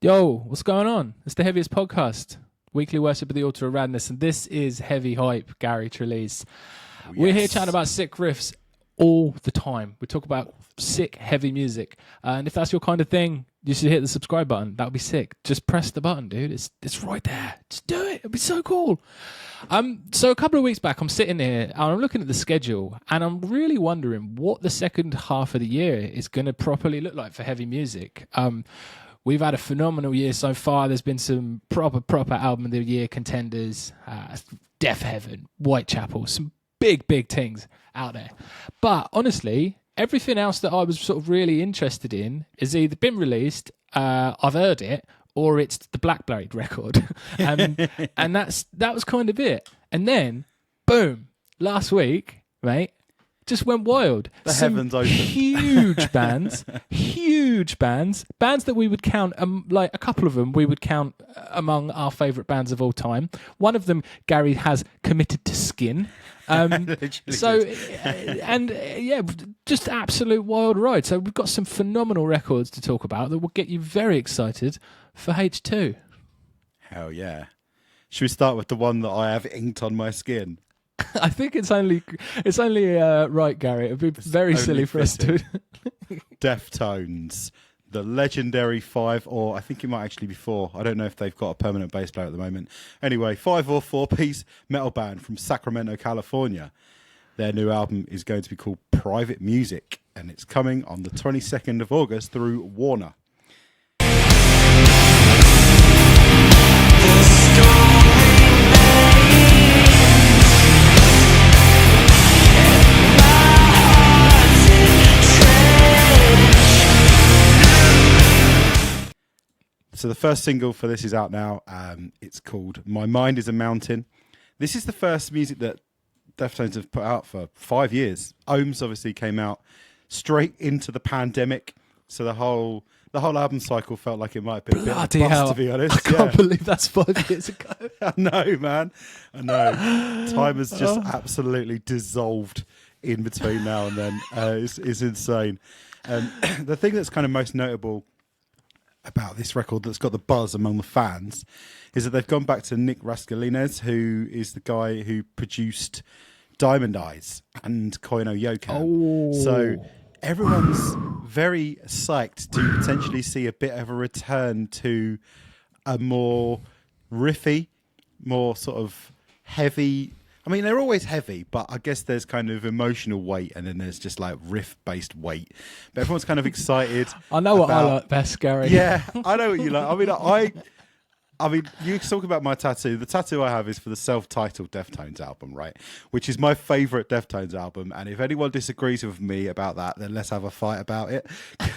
Yo, what's going on? It's the Heavyist podcast, weekly worship of the altar of radness, and this is Heavy Hype, Gary Trelease. Oh, We're here chatting about sick riffs all the time. We talk about sick, heavy music, and if that's your kind of thing, you should hit the subscribe button. That would be sick. Just press the button, dude. It's right there. Just do it. It'd be so cool. So a couple of weeks back, I'm sitting here and I'm looking at the schedule, and I'm really wondering what the second half of the year is going to properly look like for heavy music. We've had a phenomenal year so far. There's been some proper album of the year contenders, Death Heaven, Whitechapel, some big things out there. But honestly, everything else that I was sort of really interested in is either been released, I've heard it, or it's the Black Blade record. And that was kind of it. And then, boom, last week, mate, just went wild. The heavens opened. Huge bands that we would count, like a couple of them we would count among our favourite bands of all time. One of them, Gary has committed to Skin. Just absolute wild ride. So we've got some phenomenal records to talk about that will get you very excited for H2. Hell yeah. Should we start with the one that I have inked on my skin? I think it's only right, Gary. It'd be very silly for us to. Deftones, the legendary 5, or I think it might actually be 4. I don't know if they've got a permanent bass player at the moment. Anyway, 5 or 4-piece metal band from Sacramento, California. Their new album is going to be called Private Music, and it's coming on the 22nd of August through Warner. So the first single for this is out now. It's called My Mind is a Mountain. This is the first music that Deftones have put out for 5 years. Ohms obviously came out straight into the pandemic. So the whole album cycle felt like it might be a bit of a bust, to be honest. I can't believe that's 5 years ago. I know, man. I know. Time has just absolutely dissolved in between now and then. It's insane. The thing that's kind of most notable about this record that's got the buzz among the fans is that they've gone back to Nick Raskulinecz, who is the guy who produced Diamond Eyes and Koino Yokan. So everyone's very psyched to potentially see a bit of a return to a more riffy, more sort of heavy. I mean, they're always heavy, but I guess there's kind of emotional weight and then there's just like riff-based weight. But everyone's kind of excited. I know what I like best, Gary. Yeah, I know what you like. I mean, you talk about my tattoo. The tattoo I have is for the self-titled Deftones album, right? Which is my favourite Deftones album. And if anyone disagrees with me about that, then let's have a fight about it.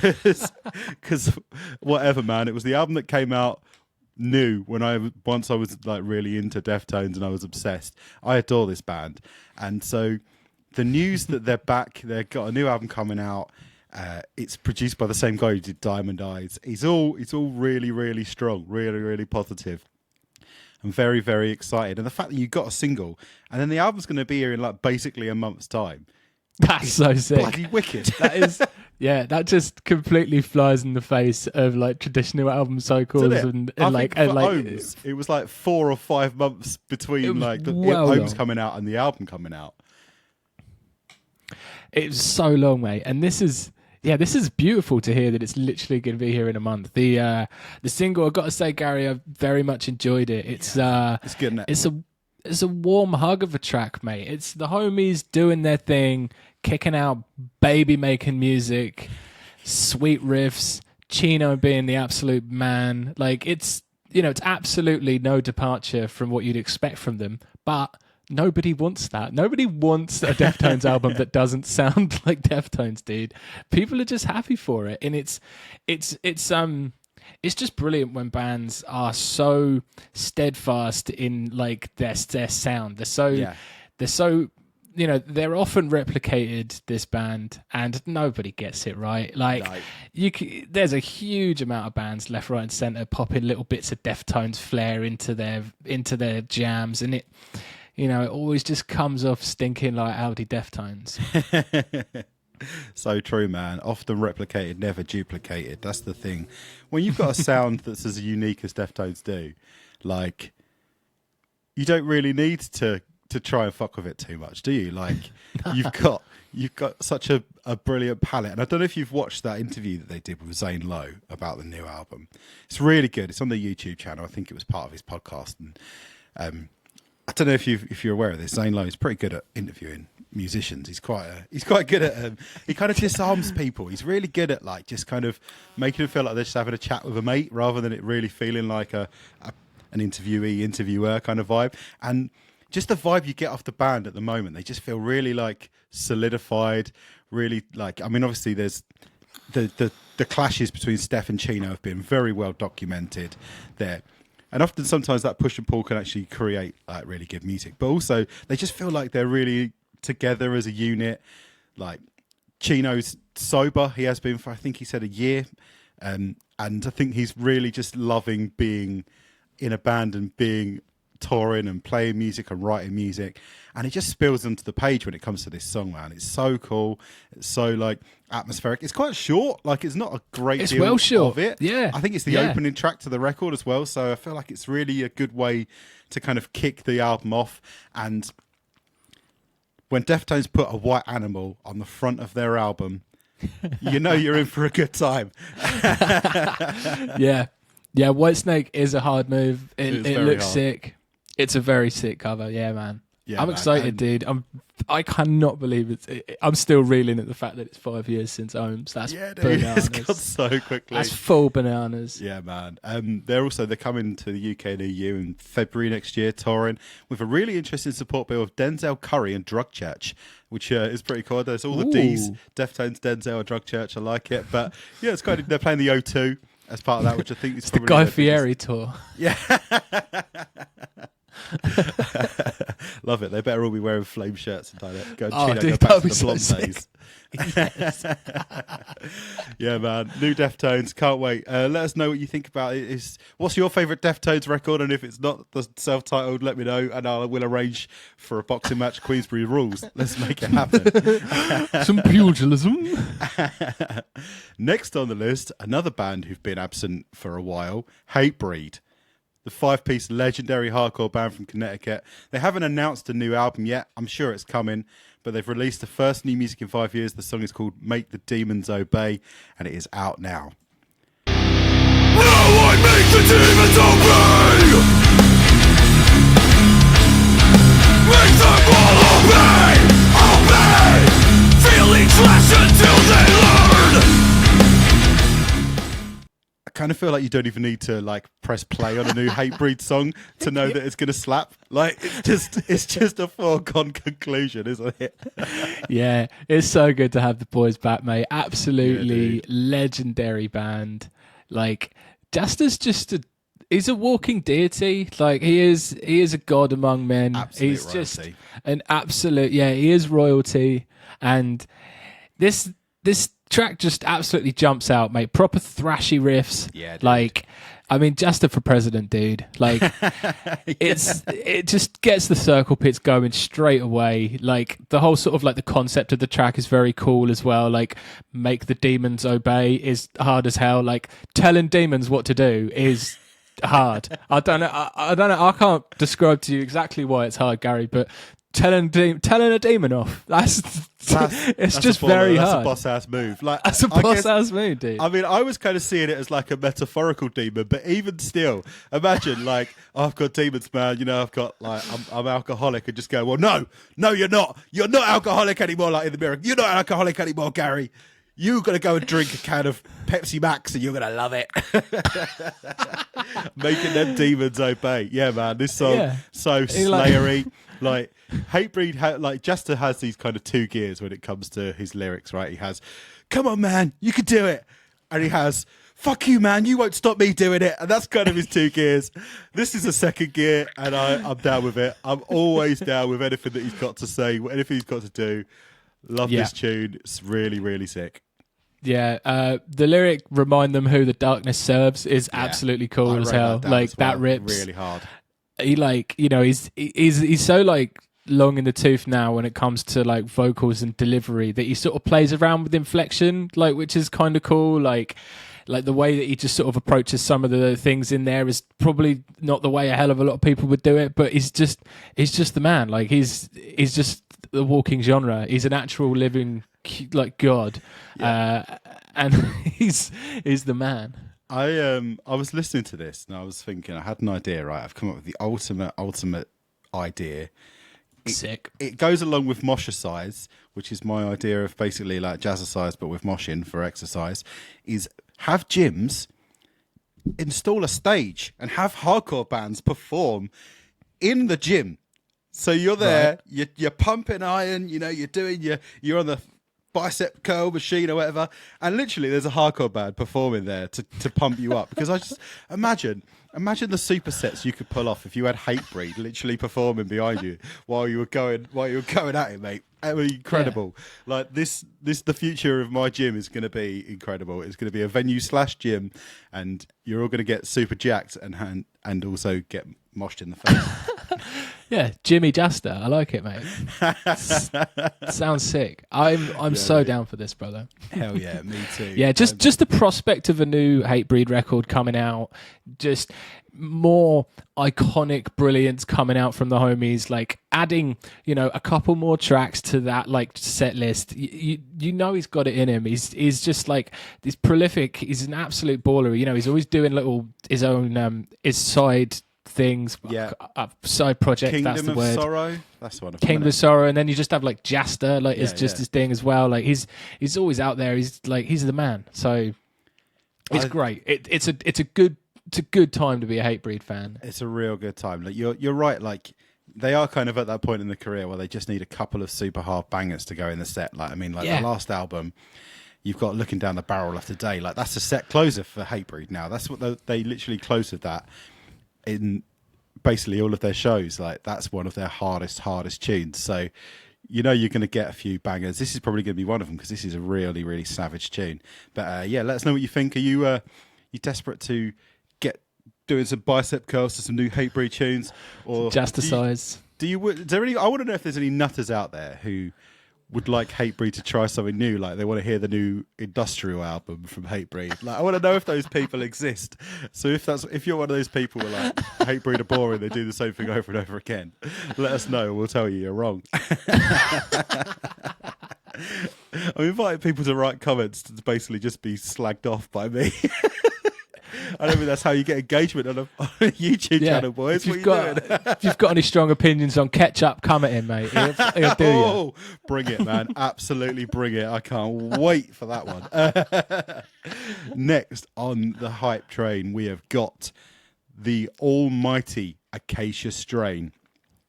Because whatever, man. It was the album that came out new once I was like really into Deftones and I was obsessed. I adore this band, and so the news that they're back, they've got a new album coming out. It's produced by the same guy who did Diamond Eyes. It's all really strong, really positive. I'm very excited, and the fact that you got a single and then the album's going to be here in like basically a month's time. That's so sick. Bloody wicked. That is. Yeah, that just completely flies in the face of like traditional album cycles and like Ohms, it was like 4 or 5 months between like the Ohms coming out and the album coming out. It's so long, mate. And this is beautiful to hear that it's literally going to be here in a month. The single, I've got to say, Gary, I've very much enjoyed it. It's good. It's a warm hug of a track, mate. It's the homies doing their thing, kicking out baby making music, sweet riffs, Chino being the absolute man. Like it's absolutely no departure from what you'd expect from them, but nobody wants that. Nobody wants a Deftones album that doesn't sound like Deftones, dude. People are just happy for it, and it's just brilliant when bands are so steadfast in like their sound. They're so they're often replicated, this band, and nobody gets it right. Like there's a huge amount of bands left, right, and centre popping little bits of Deftones flair into their jams, and it always just comes off stinking like Audi Deftones. So true, man. Often replicated, never duplicated. That's the thing. When you've got a sound that's as unique as Deftones do, like, you don't really need to try and fuck with it too much, do you? Like, you've got such a brilliant palette. And I don't know if you've watched that interview that they did with Zane Lowe about the new album. It's really good. It's on the YouTube channel. I think it was part of his podcast. And I don't know if you're aware of this. Zane Lowe is pretty good at interviewing musicians. He's quite good at he kind of disarms people. He's really good at like just kind of making them feel like they're just having a chat with a mate rather than it really feeling like an interviewer kind of vibe. And just the vibe you get off the band at the moment, they just feel really like solidified, really like, I mean, obviously there's the clashes between Steph and Chino have been very well documented there. And often sometimes that push and pull can actually create like really good music. But also they just feel like they're really together as a unit. Like Chino's sober. He has been for, I think he said, a year. And I think he's really just loving being in a band and being touring and playing music and writing music, and it just spills onto the page when it comes to this song, man. It's so cool. It's so like atmospheric. It's quite short. Like, it's not a great deal well short of it. Yeah, I think it's the opening track to the record as well, so I feel like it's really a good way to kind of kick the album off. And when Deftones put a white animal on the front of their album, you know you're in for a good time. Yeah, Whitesnake is a hard move. It looks hard. Sick. It's a very sick cover. Yeah, man. Yeah, I'm man. excited, dude. I cannot believe I'm still reeling at the fact that it's 5 years since Ohms. That's bananas. It's gone so quickly. That's full bananas. Yeah, man. They're coming to the UK and EU in February next year, touring with a really interesting support bill of Denzel Curry and Drug Church, which is pretty cool. There's all the D's, Deftones, Denzel, and Drug Church. I like it, but yeah, it's kind of, they're playing the O2 as part of that, which I think is the Guy Fieri tour. Yeah. Love it. They better all be wearing flame shirts and like go back to the blonde days. Yes. Yeah, man. New Deftones. Can't wait. Let us know what you think about it. What's your favourite Deftones record? And if it's not the self-titled, let me know, and I will arrange for a boxing match, Queensbury Rules. Let's make it happen. Some pugilism. Next on the list, another band who've been absent for a while, Hatebreed. The 5-piece legendary hardcore band from Connecticut. They haven't announced a new album yet. I'm sure it's coming, but they've released the first new music in 5 years. The song is called Make the Demons Obey, and it is out now. Now I make the demons obey. Make them all obey. Feelings last until they learn. I kind of feel like you don't even need to like press play on a new Hatebreed song to know that it's going to slap. Like, it's just a foregone conclusion, isn't it? Yeah, it's so good to have the boys back, mate. Absolutely legendary band. Like, he's a walking deity. Like, he is a god among men. He's royalty. Just an absolute, he is royalty. And this track just absolutely jumps out, mate. Proper thrashy riffs. Yeah, dude. Like, I mean, Justice for President, dude. Like, it just gets the circle pits going straight away. Like, the whole sort of like the concept of the track is very cool as well. Like, make the demons obey is hard as hell. Like, telling demons what to do is hard. I don't know. I can't describe to you exactly why it's hard, Gary, but telling a demon off. That's just very hard. That's a boss ass move. Like, that's a boss ass move, dude. I mean, I was kind of seeing it as like a metaphorical demon, but even still, imagine like, I've got demons, man. You know, I've got like, I'm alcoholic, and just go, well, no, you're not. You're not alcoholic anymore. Like in the mirror, you're not alcoholic anymore, Gary. You're going to go and drink a can of Pepsi Max and you're going to love it. Making them demons obey. Yeah, man. This song, so slayery. Like, Hatebreed, Jester has these kind of two gears when it comes to his lyrics, right? He has, come on, man, you can do it. And he has, fuck you, man, you won't stop me doing it. And that's kind of his two gears. This is a second gear, and I'm down with it. I'm always down with anything that he's got to say, anything he's got to do. Love this tune. It's really, really sick. Yeah, the lyric "Remind them who the darkness serves" is absolutely cool as hell. Like that rips really hard. He he's so like long in the tooth now when it comes to like vocals and delivery, that he sort of plays around with inflection, like, which is kind of cool. Like the way that he just sort of approaches some of the things in there is probably not the way a hell of a lot of people would do it, but he's just the man. Like he's just the walking genre. He's an actual living like god, and he's the man. I was listening to this and I was thinking, I had an idea, right? I've come up with the ultimate idea. Sick. It goes along with moshicize, which is my idea of basically like jazzercise but with moshing for exercise, is have gyms install a stage and have hardcore bands perform in the gym. So you're there, right. you're pumping iron, you know, you're on the bicep curl machine or whatever, and literally there's a hardcore band performing there to pump you up. Because I just imagine the supersets you could pull off if you had Hatebreed literally performing behind you while you were going at it, mate. It would be incredible. Yeah. Like this the future of my gym is going to be incredible. It's going to be a venue/gym, and you're all going to get super jacked and also get moshed in the face. Yeah, Jimmy Jaster. I like it, mate. Sounds sick. I'm so down for this, brother. Hell yeah, me too. Yeah, just the prospect of a new Hatebreed record coming out, just more iconic brilliance coming out from the homies, like adding, you know, a couple more tracks to that like set list. You know he's got it in him. He's just like, he's prolific. He's an absolute baller. You know, he's always doing his own his side things, side projects. Kingdom that's the of word. Sorrow. That's one of Kingdom of Sorrow, and then you just have like Jaster, like it's just his thing as well. Like he's always out there. He's the man. So it's great. It's a good time to be a Hatebreed fan. It's a real good time. Like you're right. Like they are kind of at that point in the career where they just need a couple of super hard bangers to go in the set. Like the last album. You've got Looking Down the Barrel of Today. Like that's a set closer for Hatebreed now. That's what they literally close with that in basically all of their shows. Like that's one of their hardest tunes. So you know you're going to get a few bangers. This is probably going to be one of them because this is a really, really savage tune. But let us know what you think. Are you desperate to get doing some bicep curls to some new Hatebreed tunes, or Jastercise? Is there any? I want to know if there's any nutters out there who would like Hatebreed to try something new, like they want to hear the new industrial album from Hatebreed. Like I want to know if those people exist. So if you're one of those people who are like Hatebreed are boring, they do the same thing over and over again, let us know. We'll tell you you're wrong. I'm inviting people to write comments to basically just be slagged off by me. I don't think that's how you get engagement on a YouTube channel, boys. If you've got any strong opinions on ketchup, come at him, mate. He'll do you. Bring it, man. Absolutely bring it. I can't wait for that one. Next on the hype train, we have got the almighty Acacia Strain,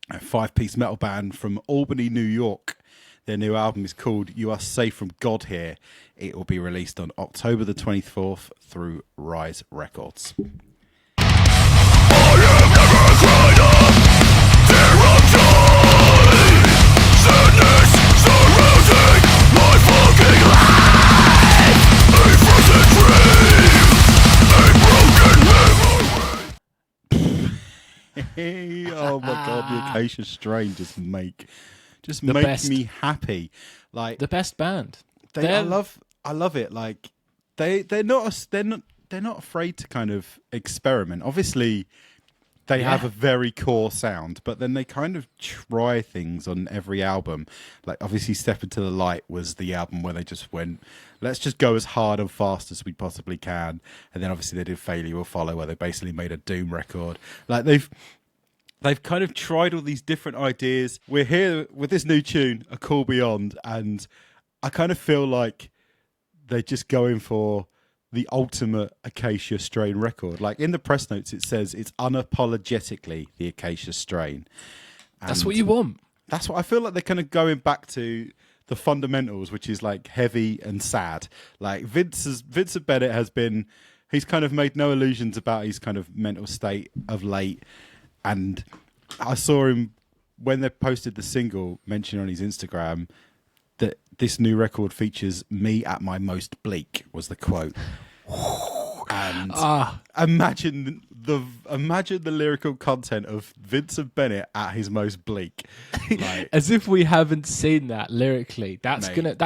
a 5-piece metal band from Albany, New York. Their new album is called You Are Safe From God Here. It will be released on October the 24th through Rise Records. I have never cried up, tear of joy. Sadness surrounding my fucking life. A frozen dream, a broken memory. Oh my God, the Acacia Strain just make me happy. Like the best band. I love it. Like they're not afraid to kind of experiment. Obviously, they have a very core sound, but then they kind of try things on every album. Like obviously, Step Into the Light was the album where they just went, let's just go as hard and fast as we possibly can. And then obviously they did Failure Will Follow, where they basically made a doom record. Like they've kind of tried all these different ideas. We're here with this new tune, A Call Beyond, and I kind of feel like they're just going for the ultimate Acacia Strain record. Like in the press notes, it says it's unapologetically the Acacia Strain. And that's what you want. That's what I feel like they're kind of going back to the fundamentals, which is like heavy and sad. Like Vincent Bennett has been, he's kind of made no illusions about his kind of mental state of late. And I saw him when they posted the single, mention on his Instagram that this new record features me at my most bleak, was the quote. And imagine the lyrical content of Vincent Bennett at his most bleak. Like, as if we haven't seen that lyrically. Mate.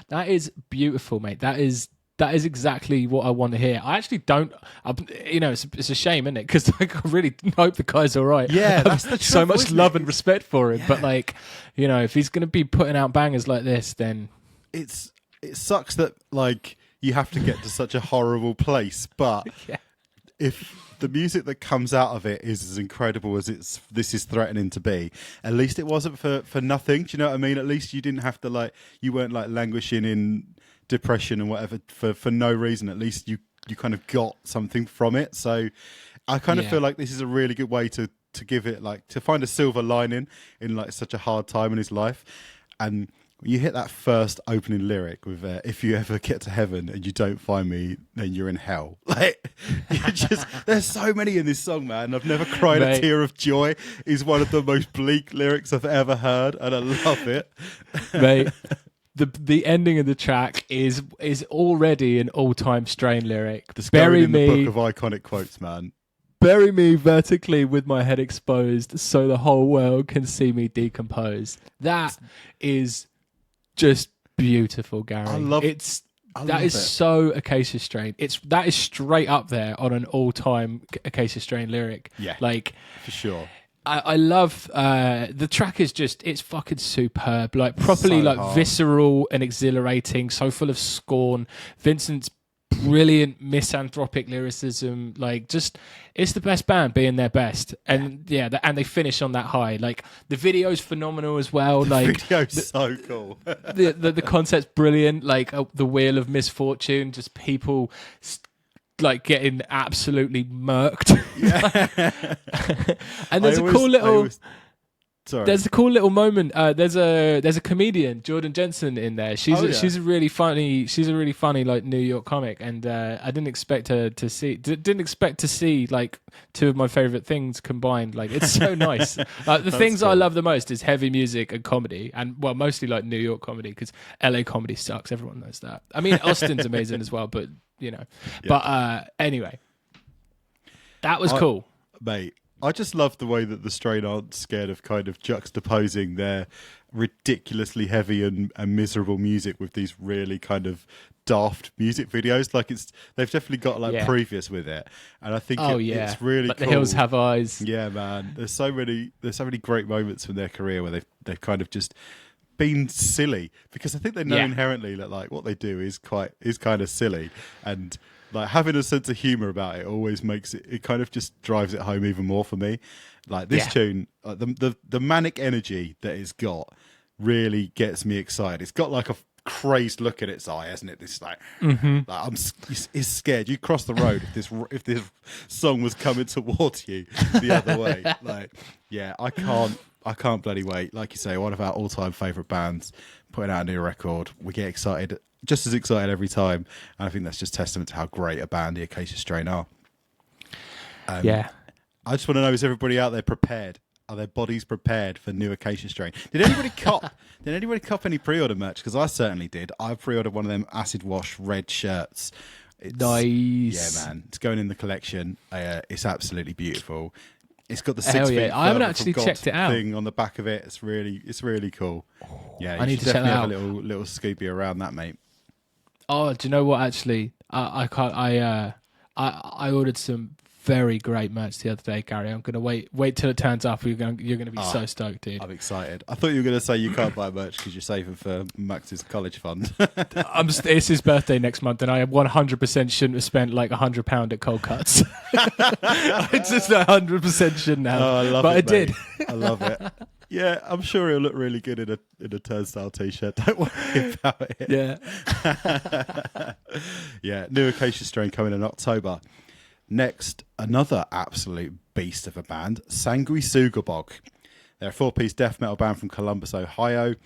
That is beautiful, mate. That is exactly what I want to hear. I actually don't, it's a shame, isn't it? Because I really hope the guy's all right. Yeah, that's the so trouble, much isn't love it? and respect for him. But like, if he's going to be putting out bangers like this, then it sucks that like you have to get to such a horrible place. But if the music that comes out of it is as incredible as this is threatening to be, at least it wasn't for nothing. Do you know what I mean? At least you didn't have to you weren't languishing in depression and whatever for no reason. At least you kind of got something from it. So I kind of feel like this is a really good way to give it to find a silver lining in such a hard time in his life. And you hit that first opening lyric with if you ever get to heaven and you don't find me, then you're in hell. There's so many in this song, man. I've never cried a tear of joy is one of the most bleak lyrics I've ever heard, and I love it. Mate, the ending of the track is already an all-time Strain lyric. The scour in the book of iconic quotes, man. Bury me vertically with my head exposed so the whole world can see me decompose. That is just beautiful, Gary. That is so Acacia Strain. That is straight up there on an all-time Acacia Strain lyric. Yeah, for sure. I love the track is it's fucking superb, properly So hard. visceral and exhilarating, so full of scorn. Vincent's brilliant misanthropic lyricism, it's the best band being their best, and and they finish on that high. The video's phenomenal as well. The video's so cool. the concept's brilliant. The wheel of misfortune, just people getting absolutely murked. And there's a cool little. Sorry. There's a cool little moment. There's a comedian, Jordan Jensen, in there. She's a really funny New York comic, and I didn't expect to see two of my favorite things combined. It's so nice. The things I love the most is heavy music and comedy, and mostly New York comedy, because LA comedy sucks. Everyone knows that. I mean, Austin's amazing as well, but But anyway, that was cool, mate. I just love the way that the Strain aren't scared of kind of juxtaposing their ridiculously heavy and miserable music with these really kind of daft music videos. They've definitely got previous with it, and I think it's really cool. The Hills Have Eyes. Yeah, man. There's so many great moments from their career where they've kind of just been silly, because I think they know inherently that what they do is kind of silly, and having a sense of humor about it always makes it kind of just drives it home even more for me. This tune, the manic energy that it's got really gets me excited. It's got a crazed look in its eye, hasn't it? This it's scared. You cross the road if this song was coming towards you the other way. I can't bloody wait. Like you say, one of our all-time favourite bands putting out a new record. We get excited, just as excited every time, and I think that's just testament to how great a band the Acacia Strain are. I just want to know, is everybody out there prepared? Are their bodies prepared for new Acacia Strain? Did anybody cop? Did anybody cop any pre-order merch? Because I certainly did. I pre-ordered one of them acid wash red shirts. Nice. Yeah, man. It's going in the collection. It's absolutely beautiful. It's got the 6 feet. I haven't actually checked it out. Thing on the back of it. It's really cool. Yeah, I need to check that definitely out. Have a little Scoopy around that, mate. Oh, do you know what? Actually, I can't. I ordered some very great merch the other day, Gary. I'm gonna wait till it turns up. You're gonna be so stoked, dude. I'm excited. I thought you were gonna say you can't buy merch because you're saving for Max's college fund. It's his birthday next month, and I 100% shouldn't have spent £100 at Cold Cuts. I just 100% shouldn't have. Oh, I love but it, I did. I love it. Yeah, I'm sure he'll look really good in a turnstile t-shirt. Don't worry about it. Yeah. Yeah, new Acacia Strain coming in October. Next, another absolute beast of a band, Sanguisugabogg. They're a 4-piece death metal band from Columbus, Ohio.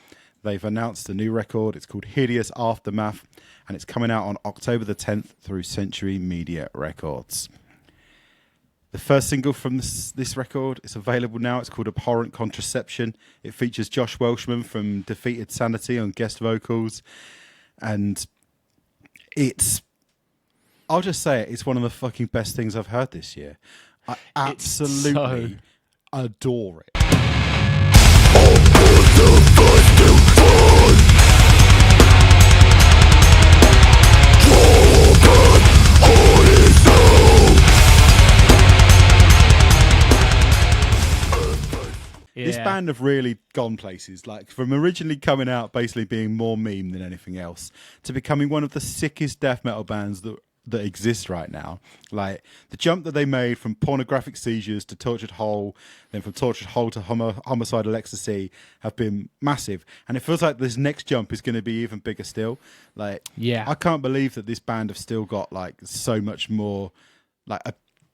They've announced a new record. It's called Hideous Aftermath, and it's coming out on October the 10th through Century Media Records. The first single from this record is available now. It's called Abhorrent Contraception. It features Josh Welshman from Defeated Sanity on guest vocals, and it's I'll just say it. It's one of the fucking best things I've heard this year. I absolutely adore it. Yeah. This band have really gone places, like from originally coming out basically being more meme than anything else to becoming one of the sickest death metal bands that exist right now. Like the jump that they made from Pornographic Seizures to Tortured Whole, then from Tortured Whole to Homicidal Ecstasy have been massive. And it feels like this next jump is going to be even bigger still. Like, yeah, I can't believe that this band have still got like so much more like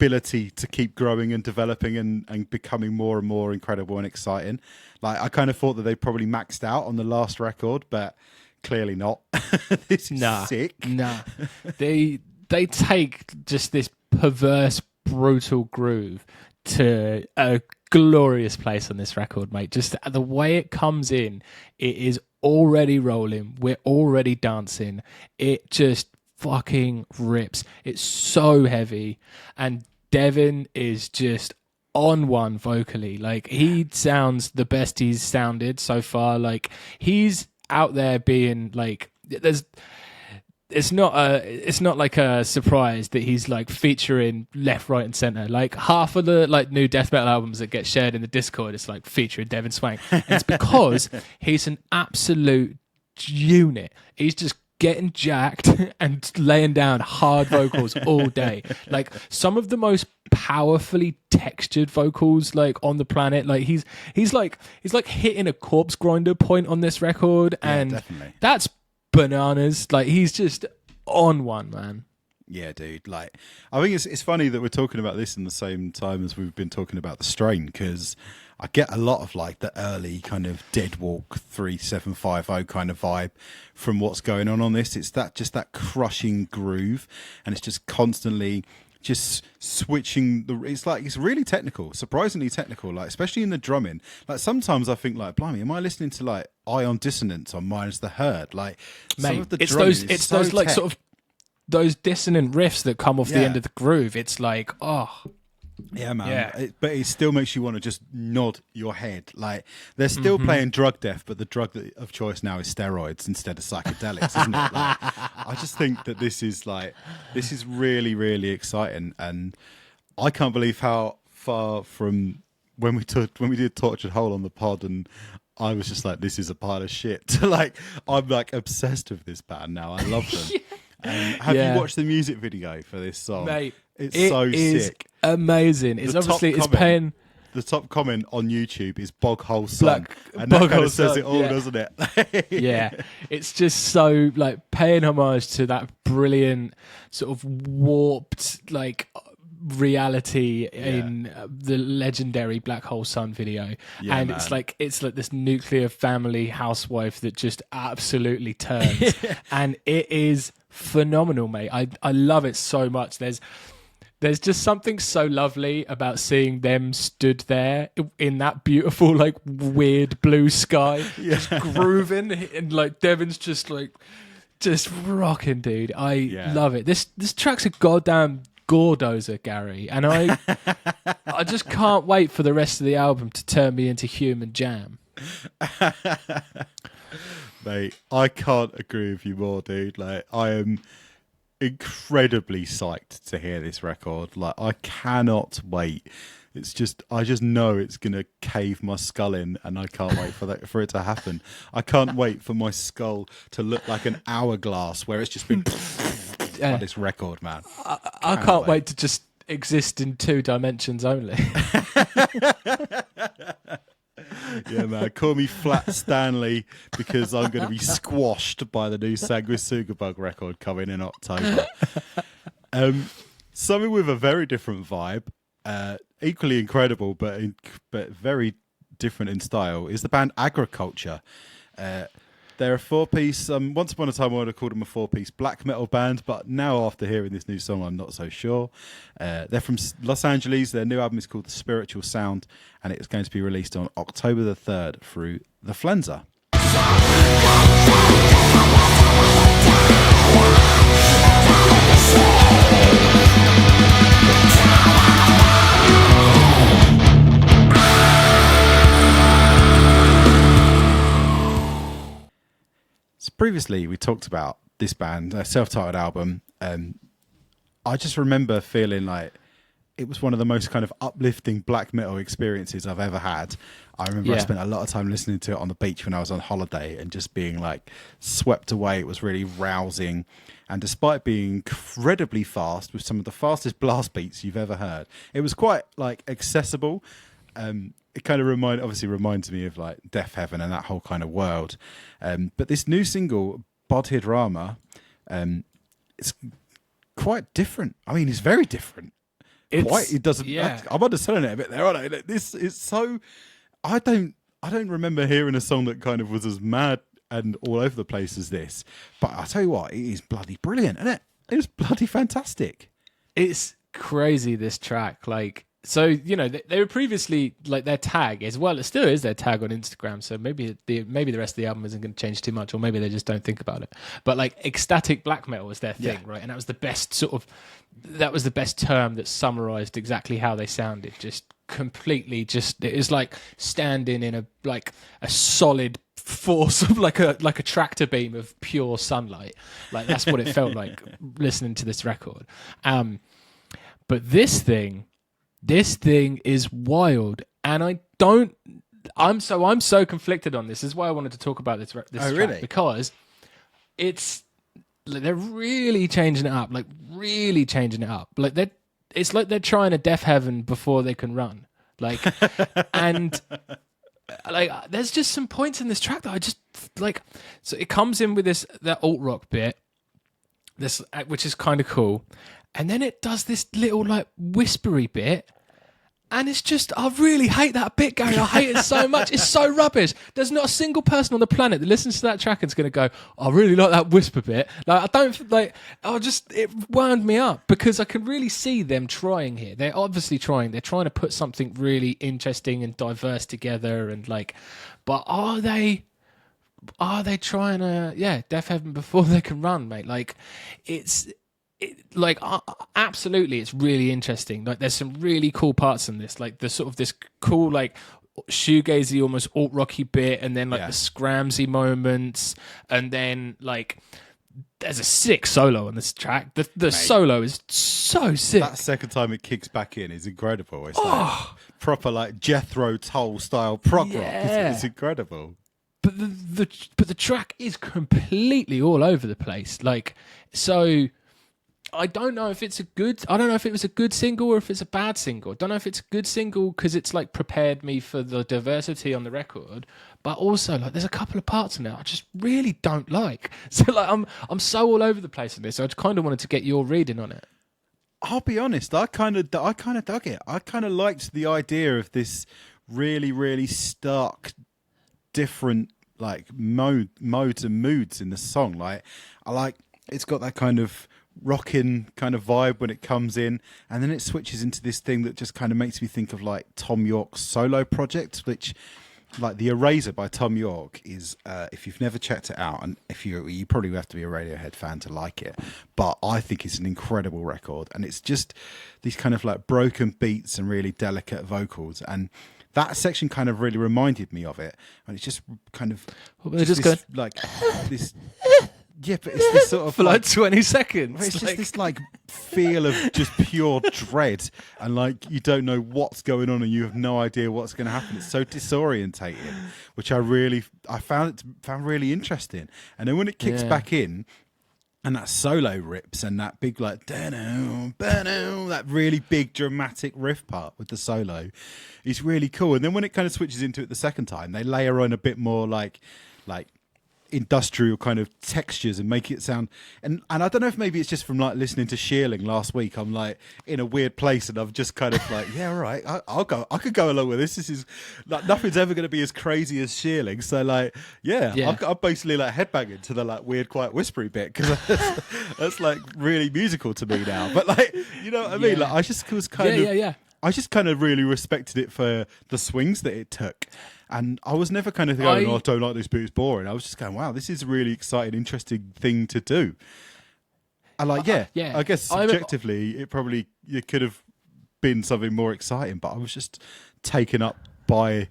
ability to keep growing and developing and becoming more and more incredible and exciting. Like I kind of thought that they probably maxed out on the last record, but clearly not. This is sick. They take just this perverse, brutal groove to a glorious place on this record, mate. Just the way it comes in, it is already rolling. We're already dancing. It just fucking rips. It's so heavy, and Devin is just on one vocally. Like he sounds the best he's sounded so far. Like he's out there being like it's not like a surprise that he's like featuring left, right, and center. Like half of the like new death metal albums that get shared in the Discord, it's like featuring Devin Swank. And it's because he's an absolute unit. He's just getting jacked and laying down hard vocals all day. Like some of the most powerfully textured vocals like on the planet. Like he's like hitting a corpse grinder point on this record, and definitely. That's bananas. Like he's just on one, man. Yeah, dude. Like, I think it's funny that we're talking about this in the same time as we've been talking about the Strain, because I get a lot of like the early kind of Deadwalk 3750 kind of vibe from what's going on this. It's that crushing groove, and it's just constantly just switching it's really technical, surprisingly technical, like especially in the drumming. Like sometimes I think like, blimey, am I listening to like Ion Dissonance on Minus the Herd? Like, mate, some of the it's drumming those so like tech. sort of those dissonant riffs that come off the end of the groove. It's like, oh yeah, man. Yeah. But it still makes you want to just nod your head. Like they're still playing drug death, but the drug of choice now is steroids instead of psychedelics, isn't it? Like, I just think that this is really, really exciting, and I can't believe how far from when we did Tortured Whole on the pod, and I was just like, this is a pile of shit. To like, I'm like obsessed with this band now. I love them. Have you watched the music video for this song? mate, It's it so is sick. amazing. It's obviously it's paying. The top comment on YouTube is Boghole Sun, and Boghole that kind of says Sun, it all, yeah. doesn't it? Yeah, it's just so like paying homage to that brilliant sort of warped like reality in the legendary Black Hole Sun video. Yeah, and man. it's like this nuclear family housewife that just absolutely turns. And it is phenomenal, mate. I love it so much. There's just something so lovely about seeing them stood there in that beautiful, like, weird blue sky, just grooving, and like Devin's just rocking, dude. I love it. This track's a goddamn gordozer, Gary, and I just can't wait for the rest of the album to turn me into human jam. Mate, I can't agree with you more, dude. Like, I am incredibly psyched to hear this record. Like, I cannot wait. I just know it's gonna cave my skull in, and I can't wait for it to happen. I can't wait for my skull to look like an hourglass where it's just been by this record, man. I can't wait to just exist in 2 dimensions only. Yeah, man. Call me Flat Stanley, because I'm going to be squashed by the new Sanguisugabogg record coming in October. Something with a very different vibe, equally incredible, but very different in style, is the band Agriculture. They're a 4-piece. Once upon a time, I would have called them a 4-piece black metal band, but now after hearing this new song, I'm not so sure. They're from Los Angeles. Their new album is called The Spiritual Sound, and it's going to be released on October the 3rd through The Flenser. previously we talked about this band, a self-titled album. I just remember feeling like it was one of the most kind of uplifting black metal experiences I've ever had. I remember I spent a lot of time listening to it on the beach when I was on holiday and just being like swept away. It was really rousing. And despite being incredibly fast with some of the fastest blast beats you've ever heard, it was quite like accessible. It kind of reminds me of like Death Heaven and that whole kind of world. But this new single, Bodhid Rama, it's quite different. I mean, it's very different. It doesn't. Yeah. I'm underselling it a bit there, aren't I? This is so. I don't remember hearing a song that kind of was as mad and all over the place as this. But I tell you what, it is bloody brilliant, isn't it? It's bloody fantastic. It's crazy, this track. Like, so, you know, they were previously like their tag as well. It still is their tag on Instagram. So maybe the rest of the album isn't going to change too much, or maybe they just don't think about it. But like ecstatic black metal was their thing, right? And that was the best term that summarized exactly how they sounded. Just completely, it was like standing in a solid force of like a tractor beam of pure sunlight. Like that's what it felt like listening to this record. But this thing is wild, and I'm so conflicted on this. This is why I wanted to talk about this track, really? Because they're really changing it up, like it's like they're trying a Death Heaven before they can run, like, and like there's just some points in this track that I just like. So it comes in with that alt rock bit, which is kind of cool. And then it does this little like whispery bit, and it's just, I really hate that bit, Gary. I hate it so much. It's so rubbish. There's not a single person on the planet that listens to that track and is going to go, I really like that whisper bit. Like, I don't like. It wound me up because I can really see them trying here. They're obviously trying. They're trying to put something really interesting and diverse together, and like, but are they trying to Death Heaven before they can run, mate? Like, absolutely, it's really interesting. Like, there's some really cool parts in this, like the sort of this cool like shoegazy, almost alt rocky bit, and then like the scramsy moments, and then like there's a sick solo on this track. The solo is so sick. That second time it kicks back in is incredible. It's like proper like Jethro Tull style prog rock. It's incredible. But the track is completely all over the place. Like, so I don't know if it was a good single or if it's a bad single. I don't know if it's a good single because it's like prepared me for the diversity on the record, but also like there's a couple of parts in it I just really don't like. So like I'm so all over the place in this. So I just kind of wanted to get your reading on it. I'll be honest, I kind of dug it. I kind of liked the idea of this really, really stark, different like modes and moods in the song. Like, it's got that kind of rocking kind of vibe when it comes in, and then it switches into this thing that just kind of makes me think of like Tom York's solo project, which like The Eraser by Tom York is if you've never checked it out, and if you probably have to be a Radiohead fan to like it, but I think it's an incredible record, and it's just these kind of like broken beats and really delicate vocals, and that section kind of really reminded me of it, and it's just kind of this. Yeah, but it's this sort of for like 20 seconds. It's just this like feel of just pure dread, and like you don't know what's going on and you have no idea what's going to happen. It's so disorientating, which I found really interesting. And then when it kicks back in, and that solo rips, and that big like that really big dramatic riff part with the solo is really cool. And then when it kind of switches into it the second time, they layer on a bit more like industrial kind of textures and make it sound, and I don't know if maybe it's just from like listening to Shearling last week. I'm like in a weird place, and I'm just kind of like, yeah, all right, I could go along with this. This is like nothing's ever going to be as crazy as Shearling, so like I'm basically like headbanging to the like weird quiet whispery bit because that's like really musical to me now. But like, you know what I mean? Like I just was kind of I just kind of really respected it for the swings that it took. And I was never kind of going, I don't like this bit, it's boring. I was just going, wow, this is a really exciting, interesting thing to do. And like, I guess subjectively, it could have been something more exciting, but I was just taken up by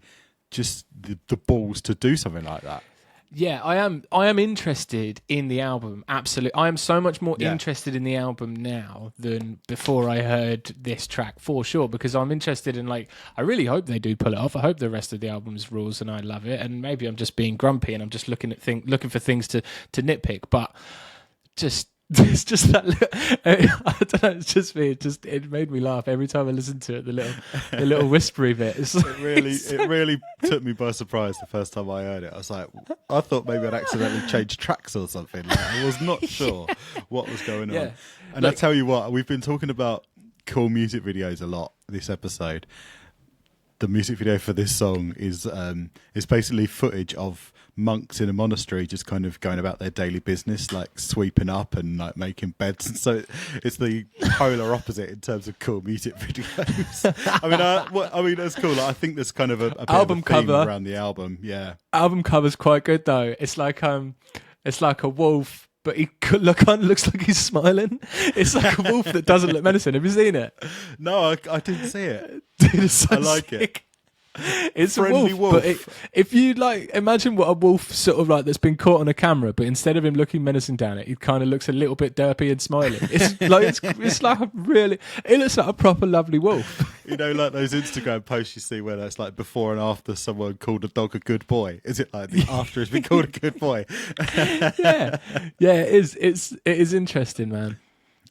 just the balls to do something like that. Yeah, I am. I am interested in the album. Absolutely, I am so much more interested in the album now than before I heard this track, for sure. Because I'm interested in, like, I really hope they do pull it off. I hope the rest of the album's rules, and I love it. And maybe I'm just being grumpy and I'm just looking for things to nitpick. But just it's just that I don't know. It's just me. It made me laugh every time I listened to it. The little whispery bit. It really took me by surprise the first time I heard it. I was like, I thought maybe I'd accidentally changed tracks or something. Like, I was not sure what was going on. And I tell you what, we've been talking about cool music videos a lot this episode. The music video for this song is basically footage of monks in a monastery just kind of going about their daily business, like sweeping up and like making beds. And so it's the polar opposite in terms of cool music videos. I mean, that's cool. Like, I think there's kind of a bit album of a theme cover around the album. Yeah, album cover's quite good though. It's like a wolf, but he looks like he's smiling. It's like a wolf that doesn't look menacing. Have you seen it? No, I didn't see it. Dude, it's so I like sick. it. It's Friendly a wolf. But if you like, imagine what a wolf sort of like that's been caught on a camera, but instead of him looking menacing down it, he kind of looks a little bit derpy and smiling. It's like it's like it looks like a proper lovely wolf. You know, like those Instagram posts you see where it's like before and after someone called a dog a good boy. Is it like the after has been called a good boy? yeah, it is. It is interesting, man.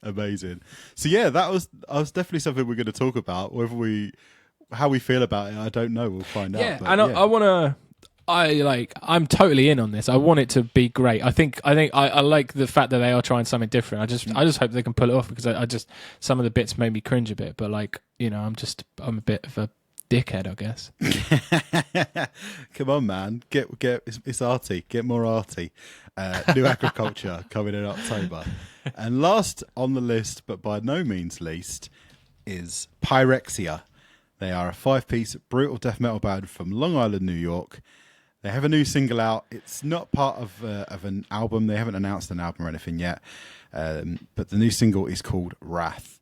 Amazing. So yeah, that was definitely something we're going to talk about. How we feel about it, I don't know. We'll find out. But, I'm totally in on this. I want it to be great. I think I like the fact that they are trying something different. I just hope they can pull it off, because I just some of the bits made me cringe a bit. But like, you know, I'm a bit of a dickhead, I guess. Come on, man. Get it's arty. Get more arty. New Agriculture coming in October. And last on the list, but by no means least, is Pyrexia. They are a 5-piece brutal death metal band from Long Island, New York. They have a new single out. It's not part of an album. They haven't announced an album or anything yet. But the new single is called Wrath.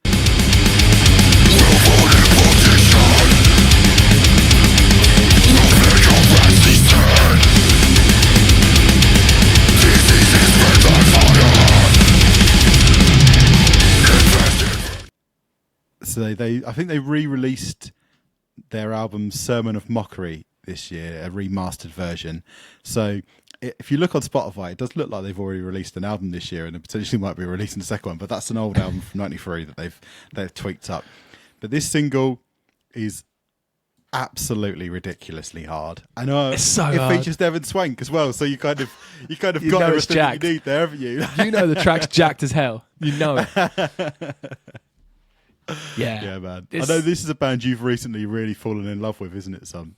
So I think they re-released their album Sermon of Mockery this year, a remastered version. So if you look on Spotify, it does look like they've already released an album this year, and they potentially might be releasing the second one, but that's an old album from '93 that they've tweaked up. But this single is absolutely ridiculously hard. I know it's so it hard. features Devin Swank as well, so you kind of You got know everything jacked. you need there, haven't you? You know the track's jacked as hell. You know it. Yeah, man. I know this is a band you've recently really fallen in love with, isn't it, son?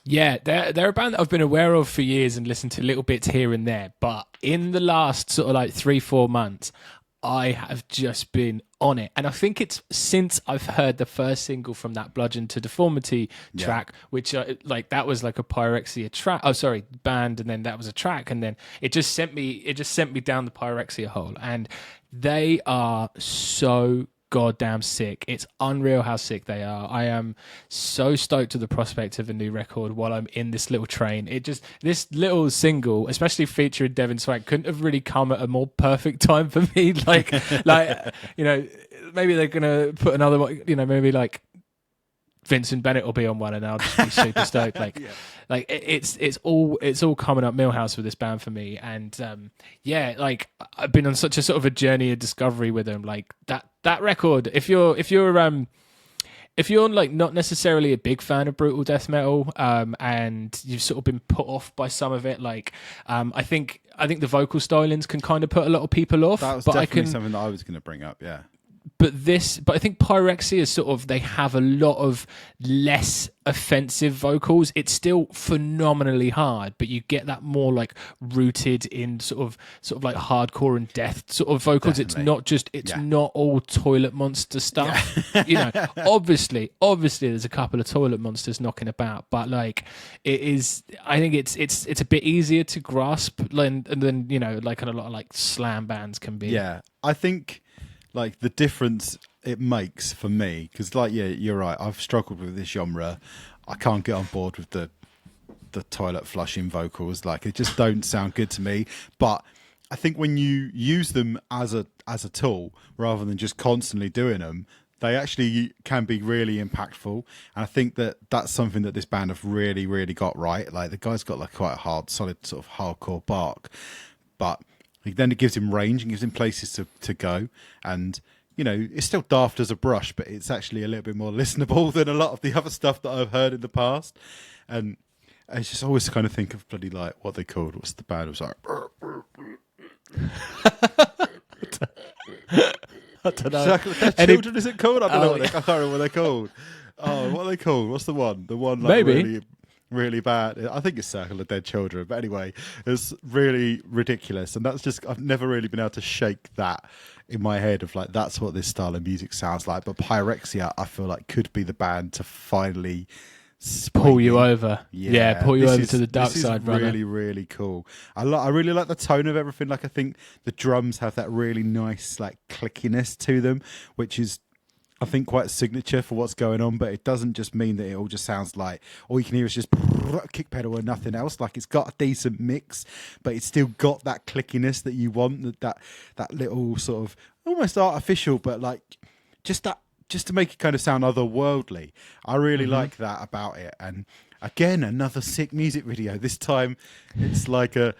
Yeah, they're a band that I've been aware of for years and listened to little bits here and there. But in the last sort of like 3-4 months, I have just been on it. And I think it's since I've heard the first single from that Bludgeon to Deformity track, which like that was like a Pyrexia track. Oh, sorry, band, and then that was a track, and then it just sent me down the Pyrexia hole. And they are so goddamn sick. It's unreal how sick they are. I am so stoked to the prospect of a new record while I'm in this little train. This little single, especially featuring Devin Swank, couldn't have really come at a more perfect time for me. Like you know, maybe they're gonna put another one, you know, maybe like Vincent Bennett will be on one and I'll just be super stoked. Like like it's all coming up Millhouse with this band for me. And like I've been on such a sort of a journey of discovery with them. Like that record, if you're like not necessarily a big fan of brutal death metal, and you've sort of been put off by some of it, like I think the vocal stylings can kind of put a lot of people off. That was definitely something that I was going to bring up. Yeah. But I think Pyrexia is sort of, they have a lot of less offensive vocals. It's still phenomenally hard, but you get that more like rooted in sort of like hardcore and death sort of vocals. Definitely. It's not all Toilet Monster stuff. You know, obviously there's a couple of Toilet Monsters knocking about, but like it is, I think it's a bit easier to grasp than you know, like a lot of like slam bands can be. Yeah, I think like the difference it makes for me, because like, yeah, you're right, I've struggled with this genre. I can't get on board with the the toilet flushing vocals. Like, it just don't sound good to me. But I think when you use them as a tool rather than just constantly doing them, they actually can be really impactful. And I think that that's something that this band have really, really got right. Like, the guy's got like quite a hard, solid sort of hardcore bark, but then it gives him range and gives him places to go. And, you know, it's still daft as a brush, but it's actually a little bit more listenable than a lot of the other stuff that I've heard in the past. And I just always kind of think of bloody, like, what they called. What's the band? It was like... I don't know. Children, is it called? I don't know. I can't remember what they're called. Oh, what are they called? What's the one? The one like Maybe. really, really bad. I think it's Circle of Dead Children. But anyway, it's really ridiculous, and that's just I've never really been able to shake that in my head of like that's what this style of music sounds like. But Pyrexia, I feel like could be the band to finally pull you over. Yeah, pull you over to the dark side, brother. Really, really cool. I really like the tone of everything. Like, I think the drums have that really nice like clickiness to them, which is, I think, quite a signature for what's going on. But it doesn't just mean that it all just sounds like all you can hear is just kick pedal and nothing else. Like, it's got a decent mix, but it's still got that clickiness that you want. That little sort of almost artificial, but like just to make it kind of sound otherworldly. I really like that about it. And again, another sick music video. This time it's like an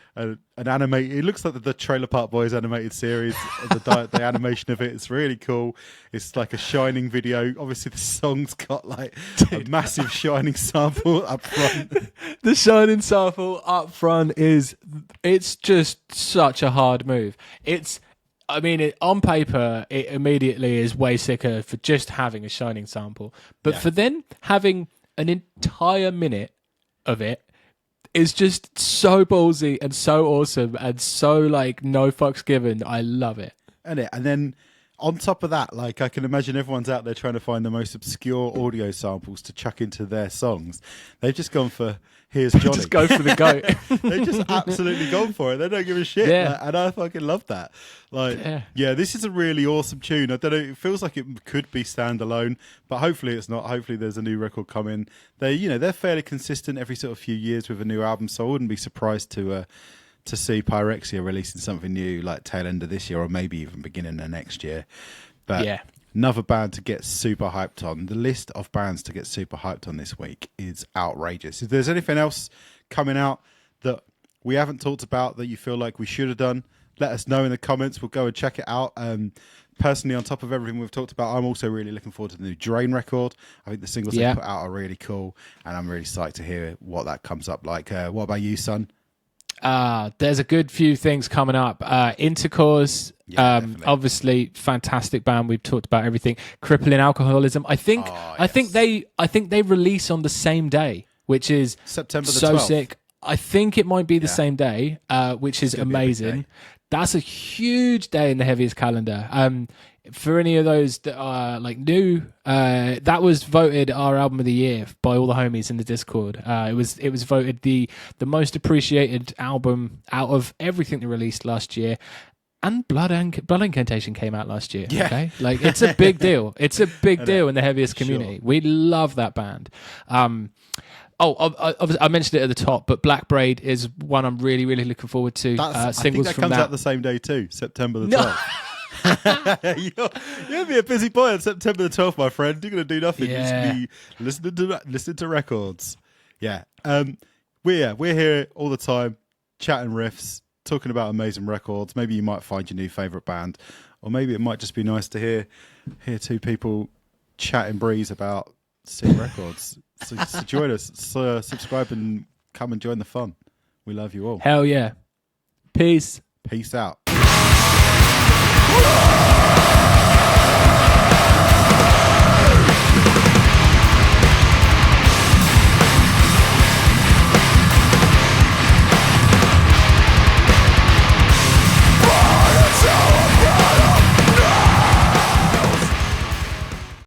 animated, it looks like the Trailer Park Boys animated series. The animation of it is really cool. It's like a Shining video. Obviously the song's got like a massive Shining sample up front. The Shining sample up front it's just such a hard move. On paper, it immediately is way sicker for just having a Shining sample. But for then having an entire minute of it is just so ballsy and so awesome and so, like, no fucks given. I love it. And then on top of that, like, I can imagine everyone's out there trying to find the most obscure audio samples to chuck into their songs. They've just gone for Here's Johnny. Just go for the goat. They've just absolutely gone for it. They don't give a shit. Yeah. Like, and I fucking love that. Like, yeah, this is a really awesome tune. I don't know. It feels like it could be standalone, but hopefully it's not. Hopefully there's a new record coming. They're fairly consistent every sort of few years with a new album, so I wouldn't be surprised to see Pyrexia releasing something new like tail end of this year or maybe even beginning of next year. But yeah, another band to get super hyped on. The list of bands to get super hyped on this week is outrageous. If there's anything else coming out that we haven't talked about that you feel like we should have done, let us know in the comments. We'll go and check it out. Personally, on top of everything we've talked about, I'm also really looking forward to the new Drain record. I think the singles they put out are really cool, and I'm really psyched to hear what that comes up like. What about you, son? There's a good few things coming up. Intercourse, obviously fantastic band. We've talked about everything. Crippling Alcoholism. I think they release on the same day, which is September the so 12th. sick. I think it might be the same day, which is amazing. That's a huge day in the Heavyist calendar. For any of those that are like new, that was voted our album of the year by all the homies in the Discord. It was voted the most appreciated album out of everything they released last year. And Blood Incantation came out last year. Yeah. Okay, like it's a big deal. It's a big deal in the Heavyist community. Sure. We love that band. I mentioned it at the top, but Black Braid is one I'm really, really looking forward to. I think that comes out the same day too, September the 12th. You'll be a busy boy on September the 12th, my friend. You're going to do nothing. You're just be listening to records. Yeah. We're here all the time, chatting riffs, talking about amazing records. Maybe you might find your new favourite band, or maybe it might just be nice to hear two people chatting breeze about sick records. So join us, subscribe, and come and join the fun. We love you all. Hell yeah. Peace. Peace out.